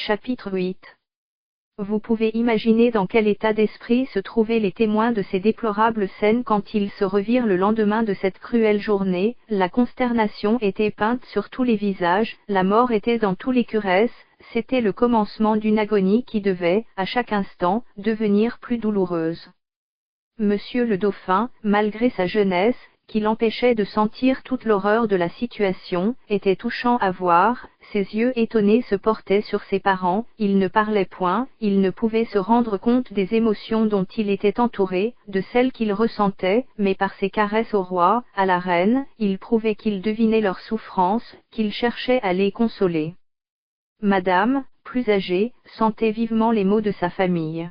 Chapitre 8. Vous pouvez imaginer dans quel état d'esprit se trouvaient les témoins de ces déplorables scènes quand ils se revirent le lendemain de cette cruelle journée. La consternation était peinte sur tous les visages, la mort était dans tous les curesses, c'était le commencement d'une agonie qui devait, à chaque instant, devenir plus douloureuse. Monsieur le Dauphin, malgré sa jeunesse, qui l'empêchait de sentir toute l'horreur de la situation, était touchant à voir, ses yeux étonnés se portaient sur ses parents, il ne parlait point, il ne pouvait se rendre compte des émotions dont il était entouré, de celles qu'il ressentait, mais par ses caresses au roi, à la reine, il prouvait qu'il devinait leurs souffrances, qu'il cherchait à les consoler. Madame, plus âgée, sentait vivement les maux de sa famille.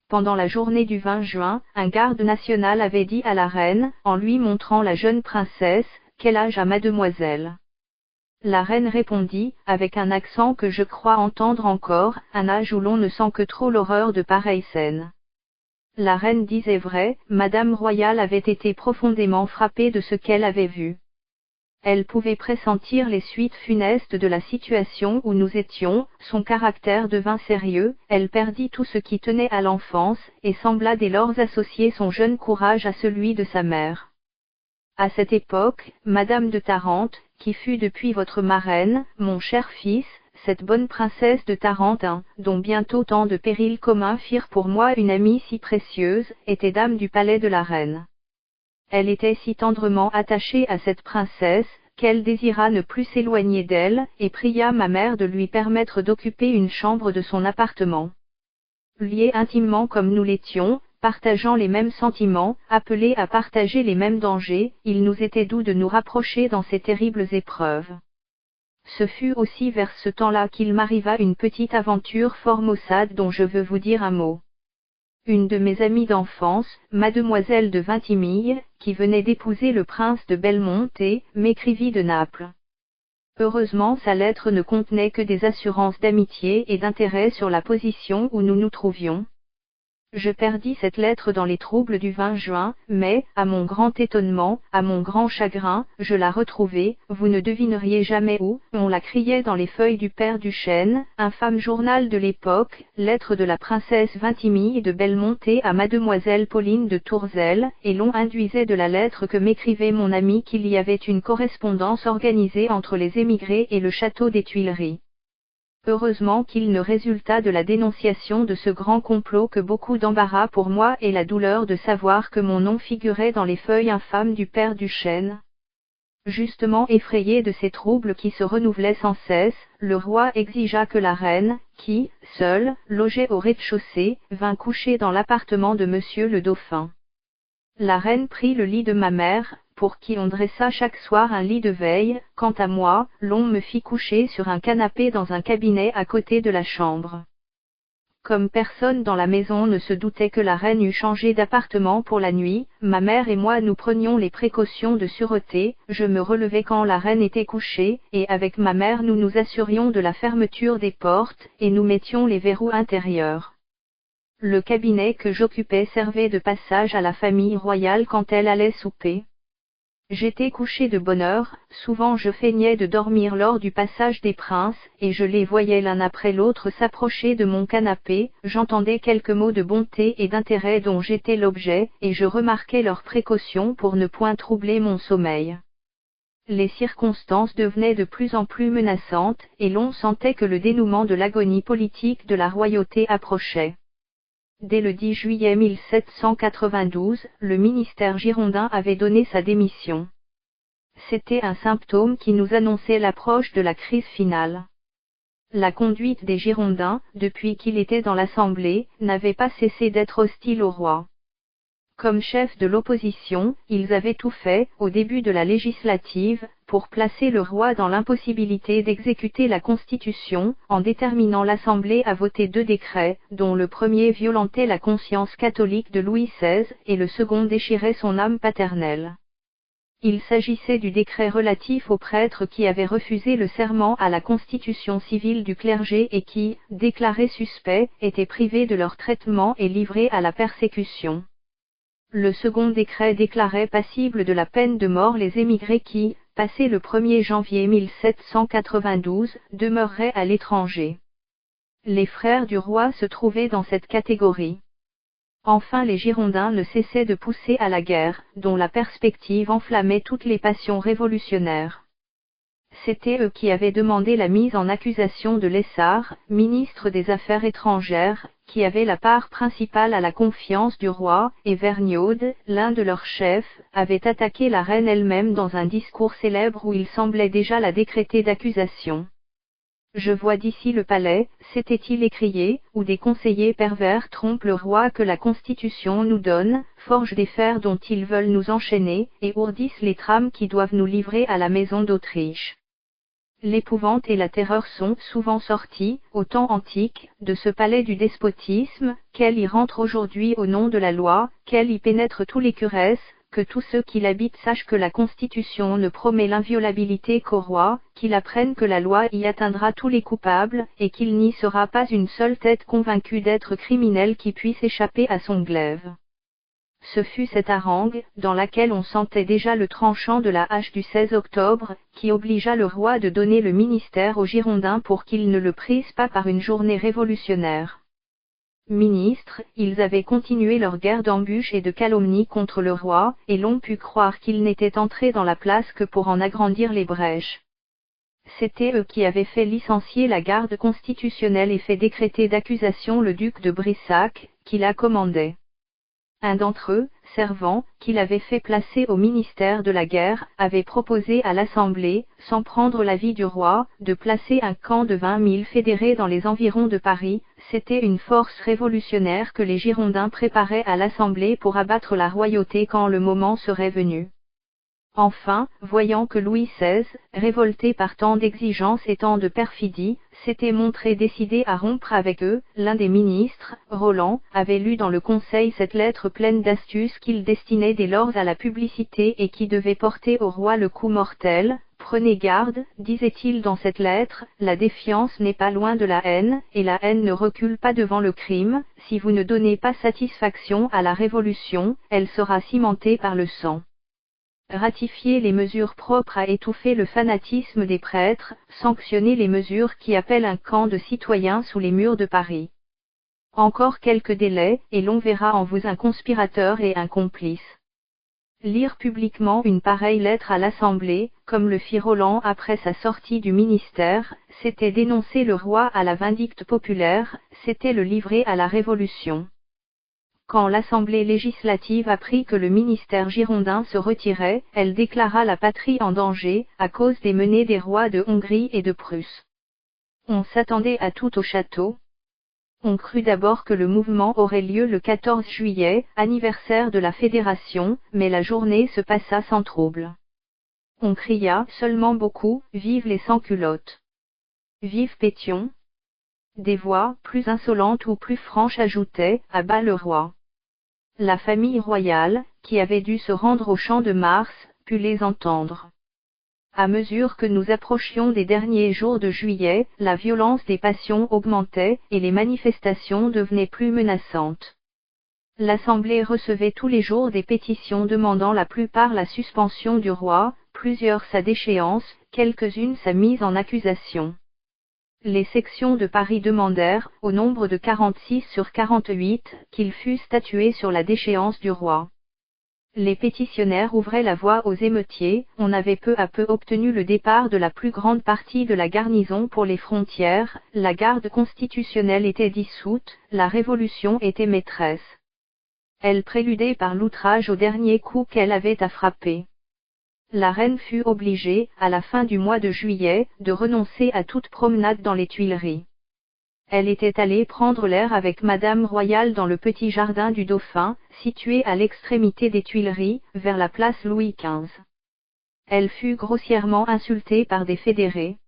Pendant la journée du 20 juin, un garde national avait dit à la reine, en lui montrant la jeune princesse, « Quel âge a mademoiselle ?» La reine répondit, avec un accent que je crois entendre encore, « Un âge où l'on ne sent que trop l'horreur de pareilles scènes. » La reine disait vrai, Madame royale avait été profondément frappée de ce qu'elle avait vu. Elle pouvait pressentir les suites funestes de la situation où nous étions, son caractère devint sérieux, elle perdit tout ce qui tenait à l'enfance, et sembla dès lors associer son jeune courage à celui de sa mère. À cette époque, Madame de Tarente, qui fut depuis votre marraine, mon cher fils, cette bonne princesse de Tarente, dont bientôt tant de périls communs firent pour moi une amie si précieuse, était dame du palais de la reine. Elle était si tendrement attachée à cette princesse, qu'elle désira ne plus s'éloigner d'elle, et pria ma mère de lui permettre d'occuper une chambre de son appartement. Liés intimement comme nous l'étions, partageant les mêmes sentiments, appelés à partager les mêmes dangers, il nous était doux de nous rapprocher dans ces terribles épreuves. Ce fut aussi vers ce temps-là qu'il m'arriva une petite aventure fort maussade dont je veux vous dire un mot. Une de mes amies d'enfance, mademoiselle de Vintimille, qui venait d'épouser le prince de Belmonte, m'écrivit de Naples. Heureusement sa lettre ne contenait que des assurances d'amitié et d'intérêt sur la position où nous nous trouvions. Je perdis cette lettre dans les troubles du 20 juin, mais, à mon grand étonnement, à mon grand chagrin, je la retrouvai, vous ne devineriez jamais où, on la criait dans les feuilles du Père Duchesne, infâme journal de l'époque, lettre de la princesse Vintimille de Belmonte à mademoiselle Pauline de Tourzel, et l'on induisait de la lettre que m'écrivait mon ami qu'il y avait une correspondance organisée entre les émigrés et le château des Tuileries. Heureusement qu'il ne résulta de la dénonciation de ce grand complot que beaucoup d'embarras pour moi et la douleur de savoir que mon nom figurait dans les feuilles infâmes du Père Duchesne. Justement effrayé de ces troubles qui se renouvelaient sans cesse, le roi exigea que la reine, qui, seule, logeait au rez-de-chaussée, vînt coucher dans l'appartement de Monsieur le Dauphin. La reine prit le lit de ma mère, pour qui on dressa chaque soir un lit de veille, quant à moi, l'on me fit coucher sur un canapé dans un cabinet à côté de la chambre. Comme personne dans la maison ne se doutait que la reine eût changé d'appartement pour la nuit, ma mère et moi nous prenions les précautions de sûreté, je me relevais quand la reine était couchée, et avec ma mère nous nous assurions de la fermeture des portes, et nous mettions les verrous intérieurs. Le cabinet que j'occupais servait de passage à la famille royale quand elle allait souper. J'étais couché de bonne heure, souvent je feignais de dormir lors du passage des princes, et je les voyais l'un après l'autre s'approcher de mon canapé, j'entendais quelques mots de bonté et d'intérêt dont j'étais l'objet, et je remarquais leurs précautions pour ne point troubler mon sommeil. Les circonstances devenaient de plus en plus menaçantes, et l'on sentait que le dénouement de l'agonie politique de la royauté approchait. Dès le 10 juillet 1792, le ministère girondin avait donné sa démission. C'était un symptôme qui nous annonçait l'approche de la crise finale. La conduite des Girondins, depuis qu'il était dans l'Assemblée, n'avait pas cessé d'être hostile au roi. Comme chefs de l'opposition, ils avaient tout fait, au début de la législative, pour placer le roi dans l'impossibilité d'exécuter la Constitution, en déterminant l'Assemblée à voter 2 décrets, dont le premier violentait la conscience catholique de Louis XVI, et le second déchirait son âme paternelle. Il s'agissait du décret relatif aux prêtres qui avaient refusé le serment à la constitution civile du clergé et qui, déclarés suspects, étaient privés de leur traitement et livrés à la persécution. Le second décret déclarait passibles de la peine de mort les émigrés qui, passé le 1er janvier 1792, demeureraient à l'étranger. Les frères du roi se trouvaient dans cette catégorie. Enfin les Girondins ne cessaient de pousser à la guerre, dont la perspective enflammait toutes les passions révolutionnaires. C'étaient eux qui avaient demandé la mise en accusation de Lessard, ministre des Affaires étrangères, qui avait la part principale à la confiance du roi, et Vergniaud, l'un de leurs chefs, avait attaqué la reine elle-même dans un discours célèbre où il semblait déjà la décréter d'accusation. Je vois d'ici le palais, s'était-il écrié, où des conseillers pervers trompent le roi que la Constitution nous donne, forgent des fers dont ils veulent nous enchaîner, et ourdissent les trames qui doivent nous livrer à la maison d'Autriche. L'épouvante et la terreur sont souvent sorties, au temps antique, de ce palais du despotisme, qu'elle y rentre aujourd'hui au nom de la loi, qu'elle y pénètre tous les curesses, que tous ceux qui l'habitent sachent que la Constitution ne promet l'inviolabilité qu'au roi, qu'ils apprennent que la loi y atteindra tous les coupables, et qu'il n'y sera pas une seule tête convaincue d'être criminelle qui puisse échapper à son glaive. Ce fut cette harangue, dans laquelle on sentait déjà le tranchant de la hache du 16 octobre, qui obligea le roi de donner le ministère aux Girondins pour qu'ils ne le prisent pas par une journée révolutionnaire. Ministres, ils avaient continué leur guerre d'embûches et de calomnie contre le roi, et l'on put croire qu'ils n'étaient entrés dans la place que pour en agrandir les brèches. C'étaient eux qui avaient fait licencier la garde constitutionnelle et fait décréter d'accusation le duc de Brissac, qui la commandait. Un d'entre eux, Servan, qui l'avait fait placer au ministère de la guerre, avait proposé à l'Assemblée, sans prendre l'avis du roi, de placer un camp de 20 000 fédérés dans les environs de Paris. C'était une force révolutionnaire que les Girondins préparaient à l'Assemblée pour abattre la royauté quand le moment serait venu. Enfin, voyant que Louis XVI, révolté par tant d'exigences et tant de perfidie, s'était montré décidé à rompre avec eux, l'un des ministres, Roland, avait lu dans le Conseil cette lettre pleine d'astuces qu'il destinait dès lors à la publicité et qui devait porter au roi le coup mortel. Prenez garde, disait-il dans cette lettre, la défiance n'est pas loin de la haine, et la haine ne recule pas devant le crime. Si vous ne donnez pas satisfaction à la Révolution, elle sera cimentée par le sang. Ratifier les mesures propres à étouffer le fanatisme des prêtres, sanctionner les mesures qui appellent un camp de citoyens sous les murs de Paris. Encore quelques délais, et l'on verra en vous un conspirateur et un complice. Lire publiquement une pareille lettre à l'Assemblée, comme le fit Roland après sa sortie du ministère, c'était dénoncer le roi à la vindicte populaire, c'était le livrer à la Révolution. Quand l'Assemblée législative apprit que le ministère girondin se retirait, elle déclara la patrie en danger, à cause des menées des rois de Hongrie et de Prusse. On s'attendait à tout au château. On crut d'abord que le mouvement aurait lieu le 14 juillet, anniversaire de la Fédération, mais la journée se passa sans trouble. On cria seulement beaucoup, vive les sans-culottes. Vive Pétion. Des voix, plus insolentes ou plus franches ajoutaient, à bas le roi. La famille royale, qui avait dû se rendre au champ de Mars, put les entendre. À mesure que nous approchions des derniers jours de juillet, la violence des passions augmentait, et les manifestations devenaient plus menaçantes. L'Assemblée recevait tous les jours des pétitions demandant la plupart la suspension du roi, plusieurs sa déchéance, quelques-unes sa mise en accusation. Les sections de Paris demandèrent, au nombre de 46 sur 48, qu'il fût statué sur la déchéance du roi. Les pétitionnaires ouvraient la voie aux émeutiers, on avait peu à peu obtenu le départ de la plus grande partie de la garnison pour les frontières, la garde constitutionnelle était dissoute, la Révolution était maîtresse. Elle préludait par l'outrage au dernier coup qu'elle avait à frapper. La reine fut obligée, à la fin du mois de juillet, de renoncer à toute promenade dans les Tuileries. Elle était allée prendre l'air avec Madame Royale dans le petit jardin du Dauphin, situé à l'extrémité des Tuileries, vers la place Louis XV. Elle fut grossièrement insultée par des fédérés.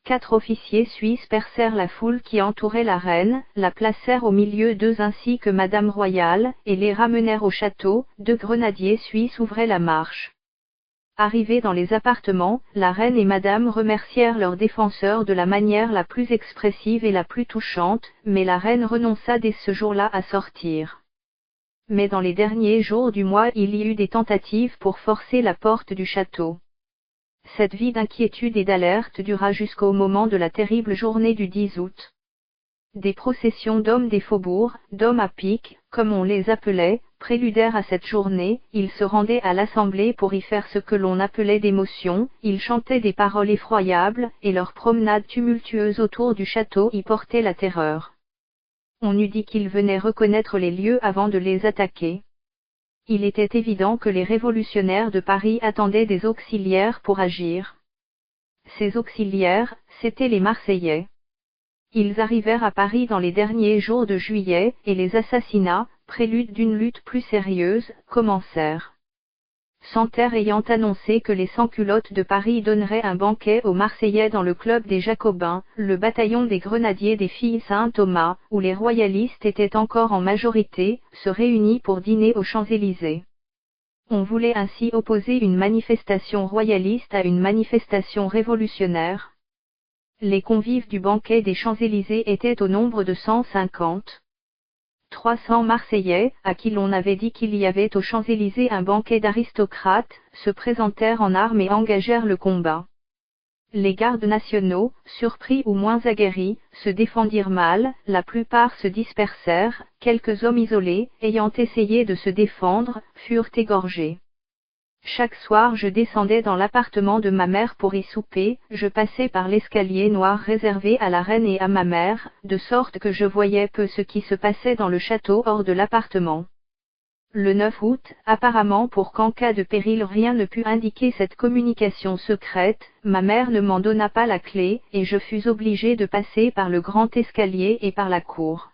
4 officiers suisses percèrent la foule qui entourait la reine, la placèrent au milieu d'eux ainsi que Madame Royale, et les ramenèrent au château. 2 grenadiers suisses ouvraient la marche. Arrivés dans les appartements, la reine et madame remercièrent leurs défenseurs de la manière la plus expressive et la plus touchante, mais la reine renonça dès ce jour-là à sortir. Mais dans les derniers jours du mois il y eut des tentatives pour forcer la porte du château. Cette vie d'inquiétude et d'alerte dura jusqu'au moment de la terrible journée du 10 août. Des processions d'hommes des faubourgs, d'hommes à pique, comme on les appelait, préludèrent à cette journée, ils se rendaient à l'assemblée pour y faire ce que l'on appelait des motions, ils chantaient des paroles effroyables, et leur promenade tumultueuse autour du château y portait la terreur. On eût dit qu'ils venaient reconnaître les lieux avant de les attaquer. Il était évident que les révolutionnaires de Paris attendaient des auxiliaires pour agir. Ces auxiliaires, c'étaient les Marseillais. Ils arrivèrent à Paris dans les derniers jours de juillet, et les assassinats, prélude d'une lutte plus sérieuse, commencèrent. Santerre ayant annoncé que les sans-culottes de Paris donneraient un banquet aux Marseillais dans le club des Jacobins, le bataillon des grenadiers des filles Saint-Thomas, où les royalistes étaient encore en majorité, se réunit pour dîner aux Champs-Élysées. On voulait ainsi opposer une manifestation royaliste à une manifestation révolutionnaire. Les convives du banquet des Champs-Élysées étaient au nombre de 150. 300 Marseillais, à qui l'on avait dit qu'il y avait aux Champs-Élysées un banquet d'aristocrates, se présentèrent en armes et engagèrent le combat. Les gardes nationaux, surpris ou moins aguerris, se défendirent mal, la plupart se dispersèrent, quelques hommes isolés, ayant essayé de se défendre, furent égorgés. Chaque soir je descendais dans l'appartement de ma mère pour y souper, je passais par l'escalier noir réservé à la reine et à ma mère, de sorte que je voyais peu ce qui se passait dans le château hors de l'appartement. Le 9 août, apparemment pour qu'en cas de péril rien ne put indiquer cette communication secrète, ma mère ne m'en donna pas la clé, et je fus obligé de passer par le grand escalier et par la cour.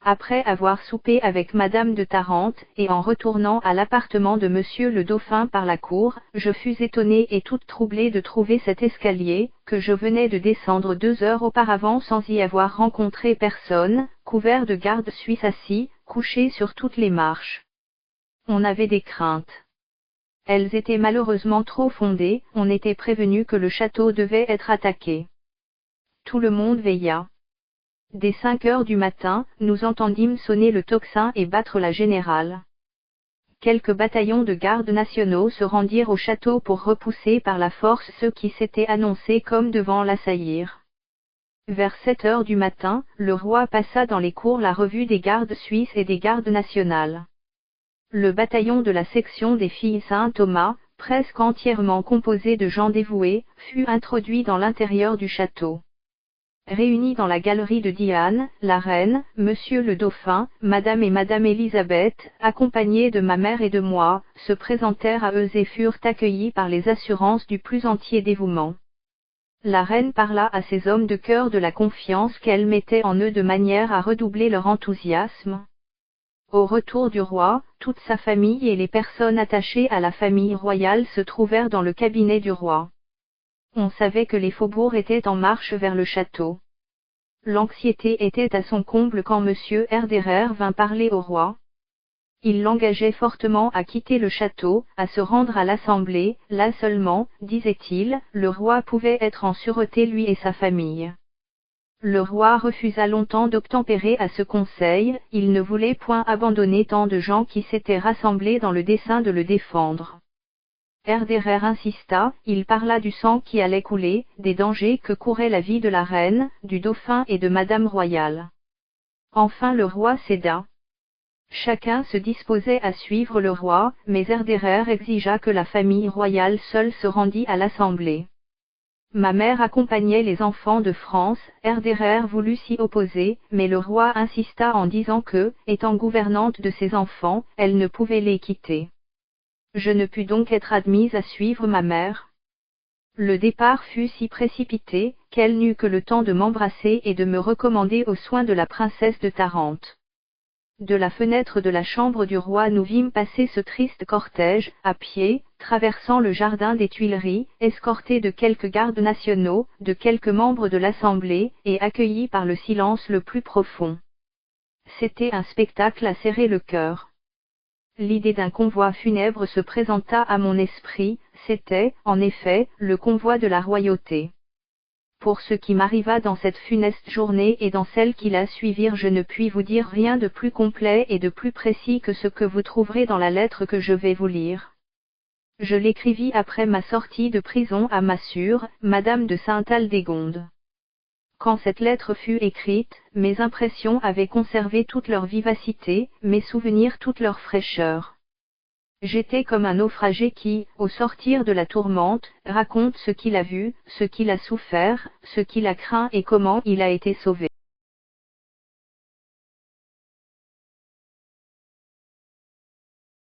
Après avoir soupé avec Madame de Tarente, et en retournant à l'appartement de Monsieur le Dauphin par la cour, je fus étonnée et toute troublée de trouver cet escalier, que je venais de descendre 2 heures auparavant sans y avoir rencontré personne, couvert de gardes suisses assis, couchés sur toutes les marches. On avait des craintes. Elles étaient malheureusement trop fondées, on était prévenu que le château devait être attaqué. Tout le monde veilla. Dès 5 heures du matin, nous entendîmes sonner le tocsin et battre la générale. Quelques bataillons de gardes nationaux se rendirent au château pour repousser par la force ceux qui s'étaient annoncés comme devant l'assaillir. Vers 7 heures du matin, le roi passa dans les cours la revue des gardes suisses et des gardes nationales. Le bataillon de la section des filles Saint-Thomas, presque entièrement composé de gens dévoués, fut introduit dans l'intérieur du château. Réunis dans la galerie de Diane, la reine, Monsieur le Dauphin, Madame et Madame Élisabeth, accompagnés de ma mère et de moi, se présentèrent à eux et furent accueillis par les assurances du plus entier dévouement. La reine parla à ses hommes de cœur de la confiance qu'elle mettait en eux de manière à redoubler leur enthousiasme. Au retour du roi, toute sa famille et les personnes attachées à la famille royale se trouvèrent dans le cabinet du roi. On savait que les faubourgs étaient en marche vers le château. L'anxiété était à son comble quand M. Herderer vint parler au roi. Il l'engageait fortement à quitter le château, à se rendre à l'Assemblée, là seulement, disait-il, le roi pouvait être en sûreté lui et sa famille. Le roi refusa longtemps d'obtempérer à ce conseil, il ne voulait point abandonner tant de gens qui s'étaient rassemblés dans le dessein de le défendre. Herderer insista, il parla du sang qui allait couler, des dangers que courait la vie de la reine, du dauphin et de Madame royale. Enfin le roi céda. Chacun se disposait à suivre le roi, mais Herderer exigea que la famille royale seule se rendît à l'Assemblée. Ma mère accompagnait les enfants de France, Herderer voulut s'y opposer, mais le roi insista en disant que, étant gouvernante de ses enfants, elle ne pouvait les quitter. Je ne pus donc être admise à suivre ma mère. Le départ fut si précipité, qu'elle n'eut que le temps de m'embrasser et de me recommander aux soins de la princesse de Tarente. De la fenêtre de la chambre du roi nous vîmes passer ce triste cortège, à pied, traversant le jardin des Tuileries, escorté de quelques gardes nationaux, de quelques membres de l'Assemblée, et accueilli par le silence le plus profond. C'était un spectacle à serrer le cœur. L'idée d'un convoi funèbre se présenta à mon esprit, c'était, en effet, le convoi de la royauté. Pour ce qui m'arriva dans cette funeste journée et dans celles qui la suivirent, je ne puis vous dire rien de plus complet et de plus précis que ce que vous trouverez dans la lettre que je vais vous lire. Je l'écrivis après ma sortie de prison à Masure, Madame de Sainte-Aldegonde. Quand cette lettre fut écrite, mes impressions avaient conservé toute leur vivacité, mes souvenirs toute leur fraîcheur. J'étais comme un naufragé qui, au sortir de la tourmente, raconte ce qu'il a vu, ce qu'il a souffert, ce qu'il a craint et comment il a été sauvé.